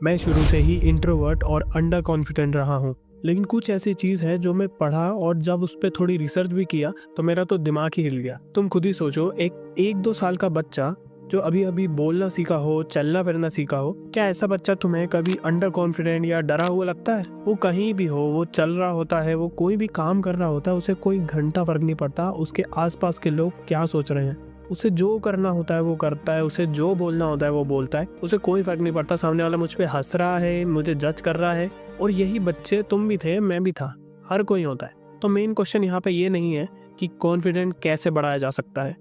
मैं शुरू से ही इंट्रोवर्ट और अंडर कॉन्फिडेंट रहा हूँ, लेकिन कुछ ऐसी चीज़ है जो मैं पढ़ा और जब उस पर थोड़ी रिसर्च भी किया तो मेरा तो दिमाग ही हिल गया। तुम खुद ही सोचो, एक दो साल का बच्चा जो अभी अभी बोलना सीखा हो, चलना फिरना सीखा हो, क्या ऐसा बच्चा तुम्हें कभी अंडर कॉन्फिडेंट या डरा हुआ लगता है? वो कहीं भी हो, वो चल रहा होता है, वो कोई भी काम कर रहा होता है, उसे कोई घंटा फर्क नहीं पड़ता उसके आसपास के लोग क्या सोच रहे हैं। उसे जो करना होता है वो करता है, उसे जो बोलना होता है वो बोलता है, उसे कोई फर्क नहीं पड़ता सामने वाला मुझ पे हंस रहा है, मुझे जज कर रहा है। और यही बच्चे तुम भी थे, मैं भी था, हर कोई होता है। तो मेन क्वेश्चन यहाँ पे ये नहीं है कि कॉन्फिडेंट कैसे बढ़ाया जा सकता है।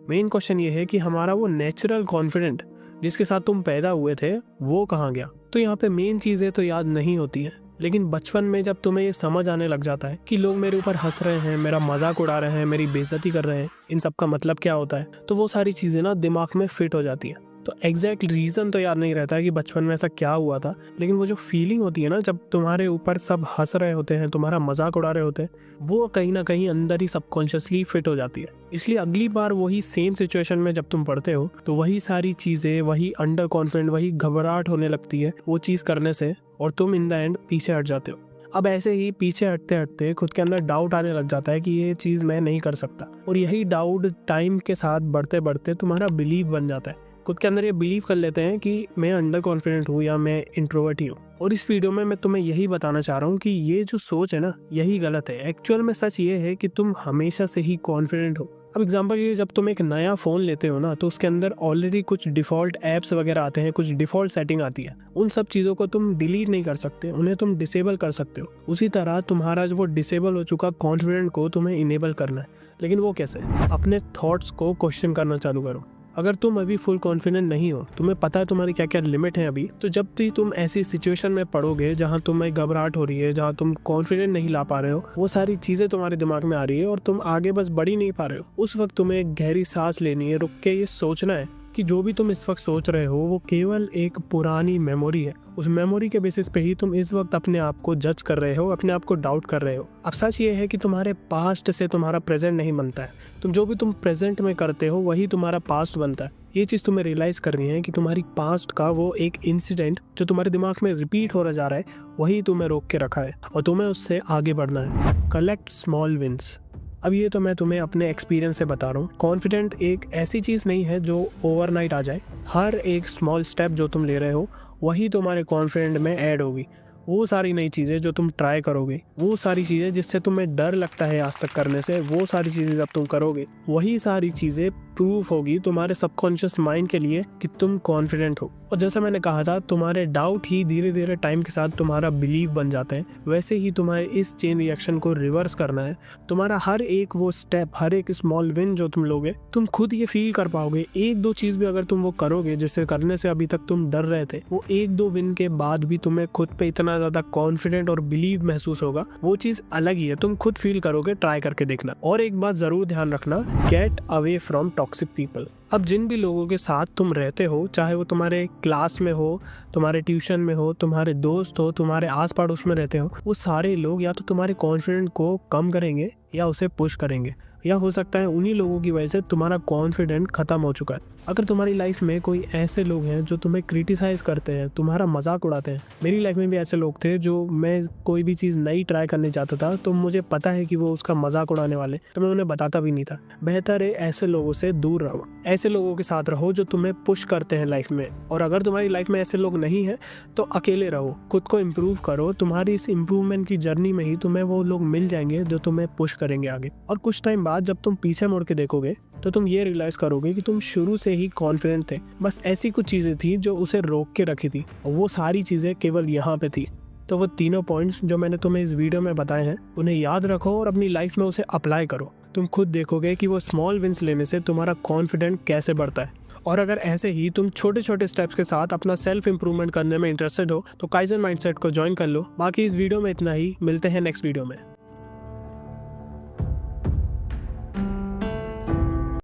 मेन क्वेश्चन ये है कि हमारा वो नेचुरल कॉन्फिडेंट जिसके साथ तुम पैदा हुए थे वो कहाँ गया। तो यहाँ पे मेन चीज़ें तो याद नहीं होती हैं, लेकिन बचपन में जब तुम्हें ये समझ आने लग जाता है कि लोग मेरे ऊपर हंस रहे हैं, मेरा मजाक उड़ा रहे हैं, मेरी बेइज्जती कर रहे हैं, इन सब का मतलब क्या होता है, तो वो सारी चीज़ें ना दिमाग में फिट हो जाती हैं। तो एग्जैक्ट रीज़न तो याद नहीं रहता है कि बचपन में ऐसा क्या हुआ था, लेकिन वो जो फीलिंग होती है ना जब तुम्हारे ऊपर सब हंस रहे होते हैं, तुम्हारा मजाक उड़ा रहे होते हैं, वो कहीं ना कहीं अंदर ही सबकॉन्शियसली फिट हो जाती है। इसलिए अगली बार वही सेम सिचुएशन में जब तुम पढ़ते हो तो वही सारी चीज़ें, वही अंडर कॉन्फिडेंट, वही घबराहट होने लगती है वो चीज़ करने से, और तुम इन द एंड पीछे हट जाते हो। अब ऐसे ही पीछे हटते हटते खुद के अंदर डाउट आने लग जाता है कि ये चीज़ मैं नहीं कर सकता, और यही डाउट टाइम के साथ बढ़ते बढ़ते तुम्हारा बिलीव बन जाता है। खुद के अंदर ये बिलीव कर लेते हैं कि मैं अंडर कॉन्फिडेंट हूँ या मैं इंट्रोवर्ट ही हूँ। और इस वीडियो में मैं तुम्हें यही बताना चाह रहा हूँ कि ये जो सोच है ना, यही गलत है। एक्चुअल में सच ये है कि तुम हमेशा से ही कॉन्फिडेंट हो। अब एग्जांपल ये, जब तुम एक नया फ़ोन लेते हो ना तो उसके अंदर ऑलरेडी कुछ डिफ़ॉल्ट ऐप्स वगैरह आते हैं, कुछ डिफ़ॉल्ट सेटिंग आती है। उन सब चीज़ों को तुम डिलीट नहीं कर सकते, उन्हें तुम डिसेबल कर सकते हो। उसी तरह तुम्हारा जो वो डिसेबल हो चुका कॉन्फिडेंट को तुम्हें इनेबल करना है। लेकिन वो कैसे? अपने थॉट्स को क्वेश्चन करना चालू करो। अगर तुम अभी फुल कॉन्फिडेंट नहीं हो, तुम्हें पता है तुम्हारी क्या क्या लिमिट है अभी, तो जब भी तुम ऐसी सिचुएशन में पड़ोगे जहाँ तुम्हें घबराहट हो रही है, जहाँ तुम कॉन्फिडेंट नहीं ला पा रहे हो, वो सारी चीज़ें तुम्हारे दिमाग में आ रही है और तुम आगे बस बढ़ ही नहीं पा रहे हो, उस वक्त तुम्हें एक गहरी सांस लेनी है, रुक के ये सोचना है कि जो भी तुम इस वक्त सोच रहे हो वो केवल एक पुरानी मेमोरी है। उस मेमोरी के बेसिस पे ही तुम इस वक्त अपने आप को जज कर रहे हो, अपने आप को डाउट कर रहे हो। अब सच ये है कि तुम्हारे पास्ट से तुम्हारा प्रेजेंट नहीं बनता है। तुम जो भी तुम प्रेजेंट में करते हो वही तुम्हारा पास्ट बनता है। ये चीज़ तुम्हें रियलाइज करनी है कि तुम्हारी पास्ट का वो एक इंसिडेंट जो तुम्हारे दिमाग में रिपीट हो रहा जा रहा है, वही तुम्हें रोक के रखा है और तुम्हें उससे आगे बढ़ना है। Collect small wins. अब ये तो मैं तुम्हें अपने एक्सपीरियंस से बता रहा हूँ। कॉन्फिडेंट एक ऐसी चीज़ नहीं है जो ओवरनाइट आ जाए। हर एक स्मॉल स्टेप जो तुम ले रहे हो वही तुम्हारे कॉन्फिडेंट में ऐड होगी। वो सारी नई चीज़ें जो तुम ट्राई करोगे, वो सारी चीज़ें जिससे तुम्हें डर लगता है आज तक करने से, वो सारी चीज़ें जब तुम करोगे वही सारी चीज़ें प्रूफ होगी तुम्हारे सबकॉन्शियस माइंड के लिए कि तुम कॉन्फिडेंट हो। और जैसा मैंने कहा था, तुम्हारे डाउट ही धीरे धीरे टाइम के साथ तुम्हारा बिलीव बन जाते हैं। वैसे ही तुम्हारे इस चेन रिएक्शन को रिवर्स करना है। तुम्हारा हर एक वो स्टेप, हर एक स्मॉल विन जो तुम लोगे, तुम खुद ये फील कर पाओगे। एक दो चीज़ भी अगर तुम वो करोगे जिससे करने से अभी तक तुम डर रहे थे, वो एक दो विन के बाद भी तुम्हें खुद पे इतना ज़्यादा कॉन्फिडेंट और बिलीव महसूस होगा, वो चीज़ अलग ही है। तुम खुद फील करोगे, ट्राई करके देखना। और एक बात ज़रूर ध्यान रखना, get away from toxic people. अब जिन भी लोगों के साथ तुम रहते हो, चाहे वो तुम्हारे क्लास में हो, तुम्हारे ट्यूशन में हो, तुम्हारे दोस्त हो, तुम्हारे आस पड़ोस में रहते हो, वो सारे लोग या तो तुम्हारे कॉन्फिडेंट को कम करेंगे या उसे पुश करेंगे, या हो सकता है उन्हीं लोगों की वजह से तुम्हारा कॉन्फिडेंट खत्म हो चुका है। अगर तुम्हारी लाइफ में कोई ऐसे लोग हैं जो तुम्हें क्रिटिसाइज करते हैं, तुम्हारा मजाक उड़ाते हैं, मेरी लाइफ में भी ऐसे लोग थे जो मैं कोई भी चीज़ नई ट्राई करने जाता था तो मुझे पता है कि वो उसका मजाक उड़ाने वाले, तो मैं उन्हें बताता भी नहीं था। बेहतर है ऐसे लोगों से दूर रहो, ऐसे लोगों के साथ रहो जो तुम्हें पुश करते हैं लाइफ में। और अगर तुम्हारी लाइफ में ऐसे लोग नहीं हैं तो अकेले रहो, खुद को इम्प्रूव करो। तुम्हारी इस इम्प्रूवमेंट की जर्नी में ही तुम्हें वो लोग मिल जाएंगे जो तुम्हें पुश करेंगे आगे। और कुछ टाइम बाद जब तुम पीछे मुड़ के देखोगे तो तुम ये रियलाइज करोगे कि तुम शुरू से ही कॉन्फिडेंट थे, बस ऐसी कुछ चीज़ें थी जो उसे रोक के रखी थी, और वो सारी चीज़ें केवल यहाँ पे थी। तो वो तीनों पॉइंट्स जो मैंने तुम्हें इस वीडियो में बताए हैं, उन्हें याद रखो और अपनी लाइफ में उसे अप्लाई करो। तुम खुद देखोगे कि वो स्मॉल विंस लेने से तुम्हारा कॉन्फिडेंट कैसे बढ़ता है। और अगर ऐसे ही तुम छोटे छोटे स्टेप्स के साथ अपना सेल्फ इंप्रूवमेंट करने में इंटरेस्टेड हो तो काइजन माइंडसेट को ज्वाइन कर लो। बाकी इस वीडियो में इतना ही, मिलते हैं नेक्स्ट वीडियो में।